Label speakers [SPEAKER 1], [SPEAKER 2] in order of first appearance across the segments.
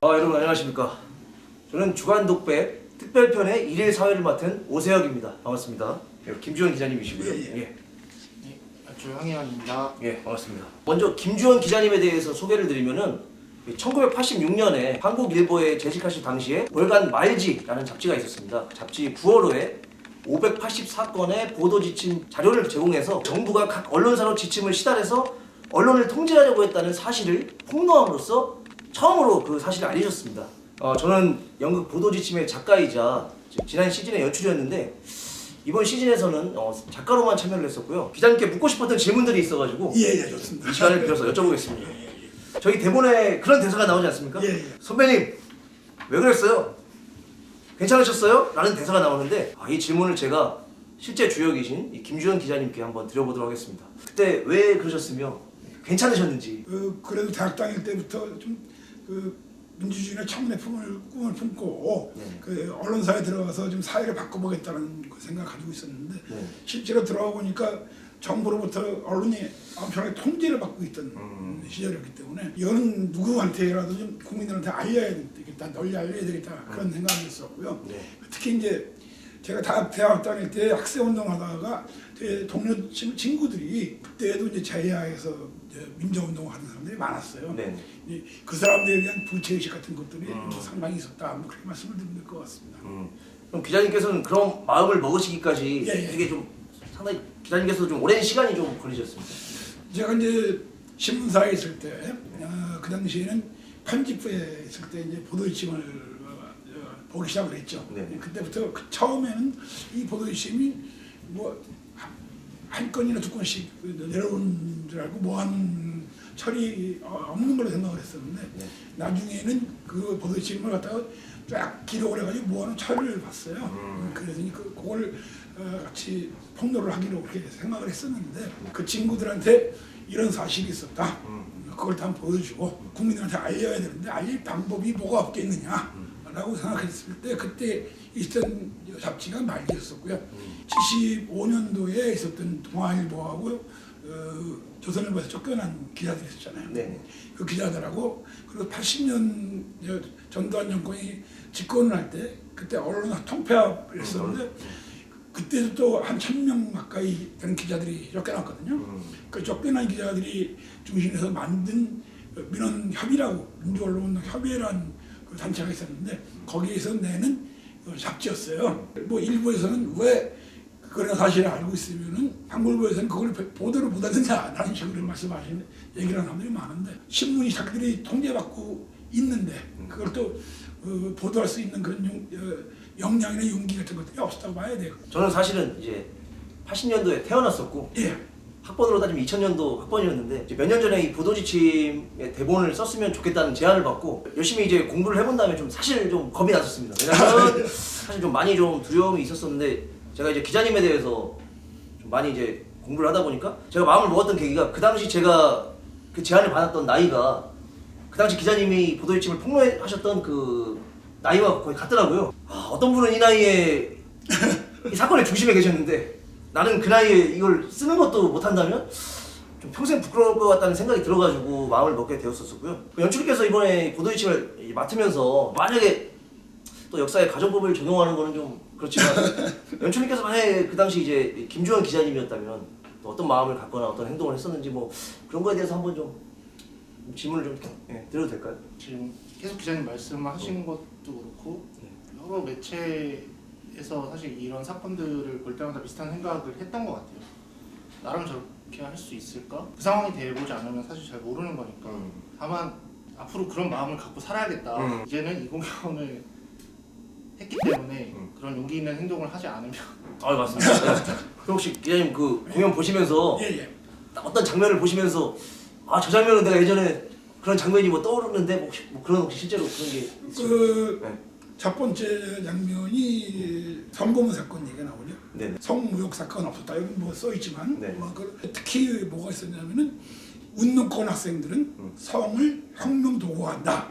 [SPEAKER 1] 여러분 안녕하십니까. 저는 주간 독백 특별편의 일일 사회를 맡은 오세혁입니다. 반갑습니다. 김주현 기자님이시고요.
[SPEAKER 2] 예. 조형현입니다.
[SPEAKER 1] 반갑습니다. 먼저 김주현 기자님에 대해서 소개를 드리면은 1986년에 한국일보에 재직하실 당시에 월간 말지라는 잡지가 있었습니다. 그 잡지 9월호에 584건의 보도 지침 자료를 제공해서 정부가 각 언론사로 지침을 시달해서 언론을 통제하려고 했다는 사실을 폭로함으로써 처음으로 그 사실을 알리셨습니다. 저는 연극 보도 지침의 작가이자 지난 시즌에 연출이었는데 이번 시즌에서는 작가로만 참여를 했었고요. 기자님께 묻고 싶었던 질문들이 있어가지고
[SPEAKER 2] 좋습니다.
[SPEAKER 1] 이 시간을 빌어서 여쭤보겠습니다. 저희 대본에 그런 대사가 나오지 않습니까? 선배님 왜 그랬어요? 괜찮으셨어요? 라는 대사가 나오는데 이 질문을 제가 실제 주역이신 이 김주현 기자님께 한번 드려보도록 하겠습니다. 그때 왜 그러셨으며 괜찮으셨는지.
[SPEAKER 2] 그래도 대학 다닐 때부터 좀 민주주의나 청문회 꿈을 품고 그 언론사에 들어가서 좀 사회를 바꿔보겠다는 그 생각을 가지고 있었는데 실제로 들어가 보니까 정부로부터 언론이 엄청나게 통제를 받고 있던 시절이었기 때문에 이거는 누구한테라도 좀 국민들한테 알려야 되겠다, 널리 알려야 되겠다 그런 생각이 있었고요. 특히 이제 제가 대학 다닐 때 학생 운동하다가 동료 친구들이 그때도 이제 제야에서 민주운동을 하는 사람들이 많았어요. 그 사람들에 대한 불체의식 같은 것들이 상당히 있었다. 뭐 그렇게 말씀을 드릴 것 같습니다.
[SPEAKER 1] 그럼 기자님께서는 그런 마음을 먹으시기까지 되게 좀 상당히 기자님께서 좀 오랜 시간이 좀 걸리셨습니다.
[SPEAKER 2] 제가 이제 신문사에 있을 때 그 당시에는 편집부에 있을 때 이제 보도지침을 보기 시작을 했죠. 그때부터 처음에는 이 보도지침이 뭐 한 건이나 두 건씩 내려오는 줄 알고 모아놓은 철이 없는 걸로 생각을 했었는데 나중에는 그 보도지침을 갖다가 쫙 기록을 해가지고 모아놓은 철을 봤어요. 그래서 그걸 같이 폭로를 하기로 그렇게 생각을 했었는데 그 친구들한테 이런 사실이 있었다. 그걸 다 보여주고 국민들한테 알려야 되는데 알릴 방법이 뭐가 없겠느냐 라고 생각했을 때 그때 있었던 잡지가 말기였었고요. 75년도에 있었던 동아일보하고 조선일보에서 쫓겨난 기자들이 있었잖아요. 그 기자들하고 그리고 80년 전두환 정권이 집권을 할 때 그때 언론 통폐합을 했었는데 그때도 또 한 1000명 가까이 되는 기자들이 쫓겨났거든요. 그 쫓겨난 기자들이 중심에서 만든 민원협의라고 민주언론협의라는 그 단체가 있었는데 거기에서 내는 잡지였어요. 뭐 일부에서는 왜 그런 사실을 알고 있으면은 한국일보에서는 그걸 보도를 못하느냐라는 식으로 말씀하시는 얘기를 하는 사람들이 많은데 신문이 자기들이 통제받고 있는데 그걸 또 보도할 수 있는 그런 역량이나 용기 같은 것들이 없었다고 봐야 돼요.
[SPEAKER 1] 저는 사실은 이제 80년도에 태어났었고 학번으로 따지면 2000년도 학번이었는데 몇 년 전에 이 보도지침의 대본을 썼으면 좋겠다는 제안을 받고 열심히 이제 공부를 해본 다음에 좀 사실 좀 겁이 났었습니다. 왜냐면 사실 좀 많이 좀 두려움이 있었었는데 제가 이제 기자님에 대해서 좀 많이 이제 공부를 하다 보니까 제가 마음을 먹었던 계기가 그 당시 제가 그 제안을 받았던 나이가 그 당시 기자님이 보도지침을 폭로하셨던 그 나이와 거의 같더라고요. 어떤 분은 이 나이에 이 사건의 중심에 계셨는데 나는 그 나이에 이걸 쓰는 것도 못한다면 좀 평생 부끄러울 것 같다는 생각이 들어가지고 마음을 먹게 되었었고요. 연출께서 이번에 보도지침을 맡으면서 만약에 또 역사의 가정법을 적용하는 거는 좀 그렇지만 연출님께서 만약에 그 당시 이제 김주현 기자님이었다면 또 어떤 마음을 갖거나 어떤 행동을 했었는지 뭐 그런 거에 대해서 한번 좀 질문을 좀 드려도 될까요?
[SPEAKER 2] 지금 계속 기자님 말씀하신 것도 그렇고 여러 매체에서 사실 이런 사건들을 볼 때마다 비슷한 생각을 했던 것 같아요. 나름 저렇게 할 수 있을까? 그 상황이 돼보지 않으면 사실 잘 모르는 거니까 다만 앞으로 그런 마음을 갖고 살아야겠다. 이제는 이 공연을 했기 때문에 그런 용기 있는 행동을 하지 않으면
[SPEAKER 1] 맞습니다. 그럼 혹시 기자님 그 공연 보시면서 딱 어떤 장면을 보시면서 저 장면은 내가 예전에 그런 장면이 뭐 떠오르는데 뭐 그런 혹시 실제로 그런 게 있어요?
[SPEAKER 2] 첫 번째 장면이 성고문 사건 얘기가 나오죠. 성무욕 사건 없었다 여기 뭐 써있지만 특히 뭐가 있었냐면은 운동권 학생들은 성을 혁명 도구화한다.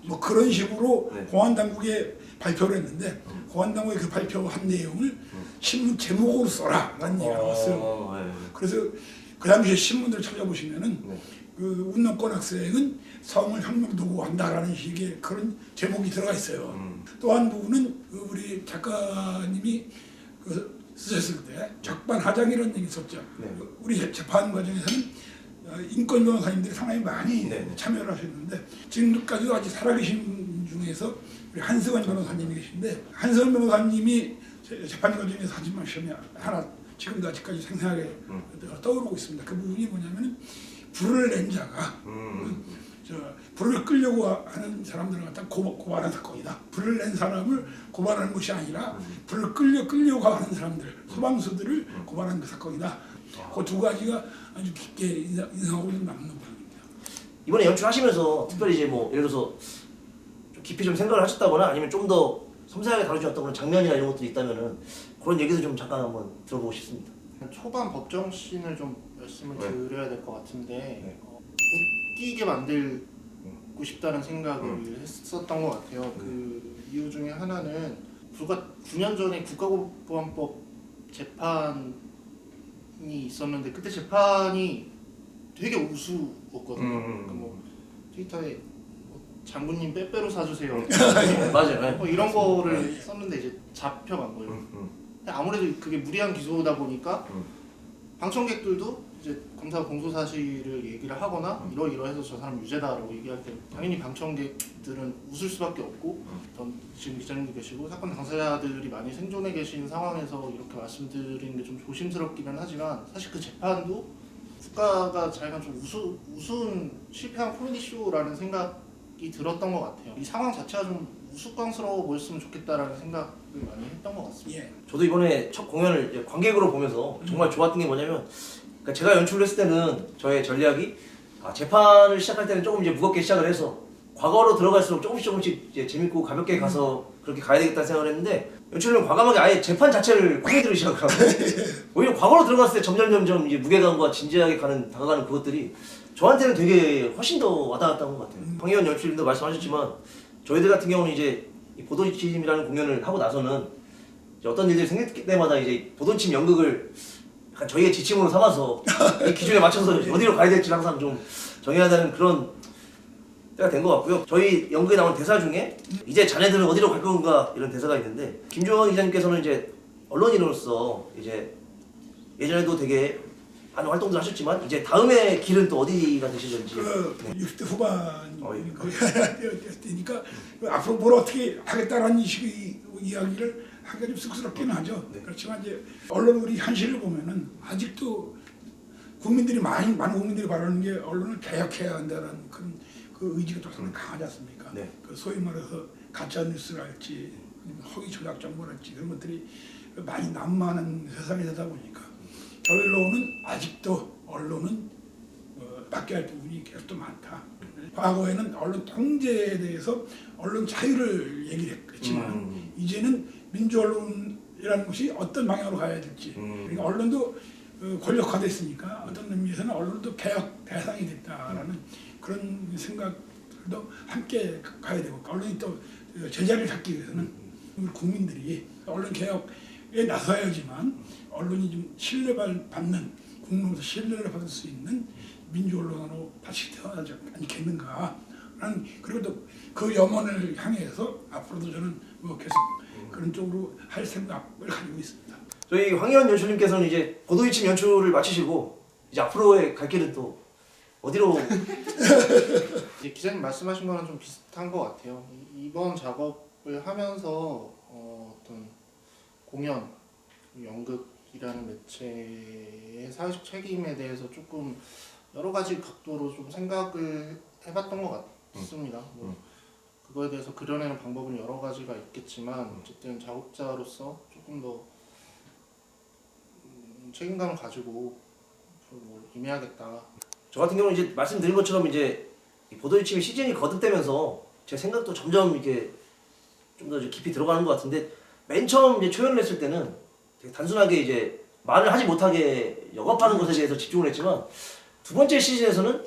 [SPEAKER 2] 뭐 그런 식으로 공안당국에 발표를 했는데 공안당국이 그 발표한 내용을 신문 제목으로 써라 라는 얘기가 나왔어요. 그래서 그 당시에 신문들을 찾아보시면은 그 웃는 학생은 성을 혁명 도구한다라는 식의 그런 제목이 들어가 있어요. 또 한 부분은 그 우리 작가님이 그 쓰셨을 때 적반하장이라는 얘기 있었죠.
[SPEAKER 1] 네.
[SPEAKER 2] 우리 재판 과정에서는 인권 변호사님들이 상당히 많이
[SPEAKER 1] 네.
[SPEAKER 2] 참여를 하셨는데 지금까지도 아직 살아계신 중에서 우리 한승원 변호사님이 계신데 한승원 변호사님이 재판 과정에서 하지 마시면 하나 지금도 아직까지 생생하게 떠오르고 있습니다. 그 부분이 뭐냐면 불을 낸 자가 불을 끌려고 하는 사람들을 갖다 고발한 사건이다. 불을 낸 사람을 고발하는 것이 아니라 불을 끌려고 하는 사람들, 소방수들을 고발한 그 사건이다. 그 두 가지가 아주 깊게 인상하고 남는 부분입니다.
[SPEAKER 1] 이번에 연출하시면서 특별히 이제 뭐 예를 들어서 좀 깊이 좀 생각을 하셨다거나 아니면 좀 더 섬세하게 다루셨던 그런 장면이나 이런 것들이 있다면은 그런 얘기도 좀 잠깐 한번 들어보고 싶습니다.
[SPEAKER 3] 초반 법정 씬을 좀 말씀을
[SPEAKER 1] 네.
[SPEAKER 3] 드려야 될 것 같은데
[SPEAKER 1] 네.
[SPEAKER 3] 웃기게 만들고 싶다는 생각을 했었던 것 같아요. 그 이유 중에 하나는 불과 9년 전에 국가보안법 재판이 있었는데 그때 재판이 되게 우스웠거든요. 그러니까 뭐 트위터에 뭐 장군님 빼빼로 사주세요.
[SPEAKER 1] 맞아요. 네.
[SPEAKER 3] 뭐 이런 거를 썼는데 이제 잡혀간 거예요. 아무래도 그게 무리한 기소다 보니까 방청객들도 이제 검사가 공소 사실을 얘기를 하거나 이러이러해서 저 사람 유죄다라고 얘기할 때 당연히 방청객들은 웃을 수밖에 없고 지금 기자님도 계시고 사건 당사자들이 많이 생존해 계신 상황에서 이렇게 말씀드리는 게 좀 조심스럽기는 하지만 사실 그 재판도 국가가 자기가 좀 우스운 실패한 코미디 쇼라는 생각이 들었던 것 같아요. 이 상황 자체가 좀 우스꽝스러워 보였으면 좋겠다라는 생각을 많이 했던 것 같습니다.
[SPEAKER 2] 예.
[SPEAKER 1] 저도 이번에 첫 공연을 이제 관객으로 보면서 정말 좋았던 게 뭐냐면 그러니까 제가 연출을 했을 때는 저의 전략이 재판을 시작할 때는 조금 이제 무겁게 시작을 해서 과거로 들어갈수록 조금씩 이제 재밌고 가볍게 가서 그렇게 가야 되겠다는 생각을 했는데 연출은 과감하게 아예 재판 자체를 코미디로 시작을 하고 오히려 과거로 들어갔을 때 점점 이제 무게감과 진지하게 다가가는 그것들이 저한테는 되게 훨씬 더 와닿았던 것 같아요. 황희원 연출님도 말씀하셨지만 저희들 같은 경우는 이제 이 보도지침이라는 공연을 하고 나서는 이제 어떤 일들이 생길 때마다 이제 보도지침 연극을 약간 저희의 지침으로 삼아서 이 기준에 맞춰서 어디로 가야 될지 항상 좀 정해야 되는 그런 때가 된 것 같고요. 저희 연극에 나온 대사 중에 이제 자네들은 어디로 갈 건가 이런 대사가 있는데 김종환 기자님께서는 이제 언론인으로서 이제 예전에도 되게 많은 활동들 하셨지만 이제 다음의 길은 또 어디가 되시는지.
[SPEAKER 2] 그 60대 후반
[SPEAKER 1] 예.
[SPEAKER 2] 때니까 앞으로 뭘 어떻게 하겠다라는 식의 이야기를 하기가 좀 쑥스럽기는 하죠.
[SPEAKER 1] 네.
[SPEAKER 2] 그렇지만 이제 언론 우리 현실을 보면은 아직도 국민들이 많은 국민들이 바라는 게 언론을 개혁해야 한다는 그런 그 의지가 또 상당히 강하지 않습니까?
[SPEAKER 1] 네.
[SPEAKER 2] 그 소위 말해서 가짜 뉴스랄지 아니면 허위 조작 정보랄지 그런 것들이 많이 난무하는 세상이 되다 보니까 결론은 아직도 언론은 바뀌어야 할 부분이 계속 또 많다. 과거에는 언론 통제에 대해서 언론 자유를 얘기를 했지만 이제는 민주 언론이라는 것이 어떤 방향으로 가야 될지 그러니까 언론도 권력화됐으니까 어떤 의미에서는 언론도 개혁 대상이 됐다라는 그런 생각도 함께 가야 되고 언론이 또 제자리를 잡기 위해서는 우리 국민들이 언론 개혁에 나서야지만 언론이 좀 신뢰받는 국민으로서 신뢰를 받을 수 있는 민주 언론으로 다시 태어나지 않겠는가라는 그리고 또 그 염원을 향해서 앞으로도 저는 뭐 계속 그런 쪽으로 할 생각을 가지고 있습니다.
[SPEAKER 1] 저희 황희원 연출님께서는 이제 보도지침 연출을 마치시고 이제 앞으로의 갈 길은 또 어디로?
[SPEAKER 3] 이제 기자님 말씀하신 거랑 좀 비슷한 것 같아요. 이번 작업을 하면서 어떤 공연, 연극이라는 매체의 사회적 책임에 대해서 조금 여러 가지 각도로 좀 생각을 해봤던 것 같습니다. 뭐 그거에 대해서 그려내는 방법은 여러 가지가 있겠지만 어쨌든 작업자로서 조금 더 책임감을 가지고 뭐 임해야겠다.
[SPEAKER 1] 저 같은 경우는 이제 말씀드린 것처럼 이제 이 보도지침이 시즌이 거듭되면서 제 생각도 점점 이렇게 좀 더 깊이 들어가는 것 같은데 맨 처음 이제 초연을 했을 때는 되게 단순하게 이제 말을 하지 못하게 억압하는 것에 대해서 집중을 했지만 두 번째 시즌에서는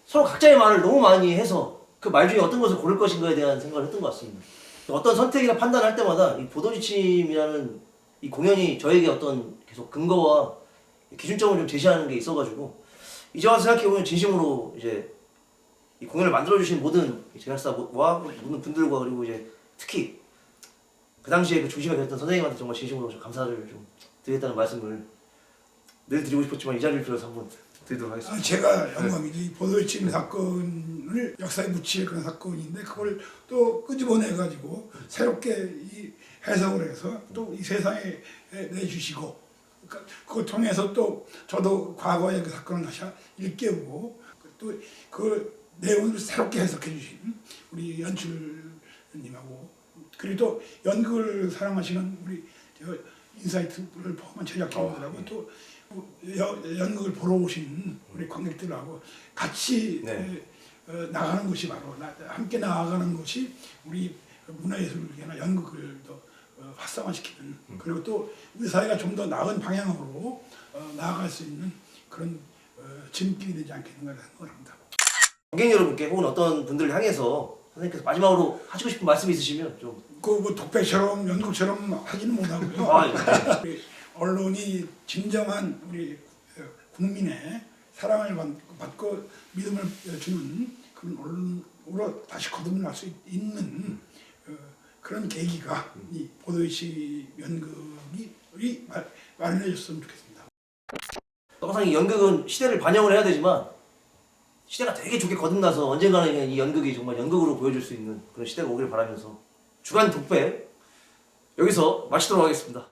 [SPEAKER 1] 서로 각자의 말을 너무 많이 해서 그 말 중에 어떤 것을 고를 것인가에 대한 생각을 했던 것 같습니다. 어떤 선택이나 판단을 할 때마다 이 보도지침이라는 이 공연이 저에게 어떤 계속 근거와 기준점을 좀 제시하는 게 있어가지고 이제 와서 생각해보면 진심으로 이제 이 공연을 만들어주신 모든 제작사와 모든 분들과 그리고 이제 특히 그 당시에 그 중심에 계셨던 선생님한테 정말 진심으로 좀 감사를 좀 드리겠다는 말씀을 늘 드리고 싶었지만 이 자리를 빌어서 한번 드리도록 하겠습니다.
[SPEAKER 2] 제가 영광이죠. 이 보도지침 사건을 역사에 묻힐 그런 사건인데 그걸 또 끄집어내 가지고 새롭게 이 해석을 해서 또 이 세상에 내주시고 그걸 통해서 또 저도 과거의 그 사건을 다시 일깨우고 또 그 내용을 새롭게 해석해 주신 우리 연출님하고 그리고 또 연극을 사랑하시는 우리 인사이트를 포함한 제작진들하고 또 연극을 보러 오신 우리 관객들하고 같이 나가는 것이 바로 함께 나아가는 것이 우리 문화예술계나 연극을 더 활성화시키는 그리고 또 우리 사회가 좀 더 나은 방향으로 나아갈 수 있는 그런 지름길이 되지 않겠는가 생각을 합니다.
[SPEAKER 1] 관객 여러분께 혹은 어떤 분들을 향해서 선생님께서 마지막으로 하시고 싶은 말씀이 있으시면 좀
[SPEAKER 2] 뭐 독백처럼 연극처럼 하지는 못하고요. 우리 언론이 진정한 우리 국민의 사랑을 받고 믿음을 주는 그런 언론으로 다시 거듭날 수 있는 그런 계기가 이 보도의식 연극이 마련해줬으면 좋겠습니다.
[SPEAKER 1] 항상 이 연극은 시대를 반영을 해야 되지만 시대가 되게 좋게 거듭나서 언젠가는 이 연극이 정말 연극으로 보여줄 수 있는 그런 시대가 오기를 바라면서 주간 독백 여기서 마치도록 하겠습니다.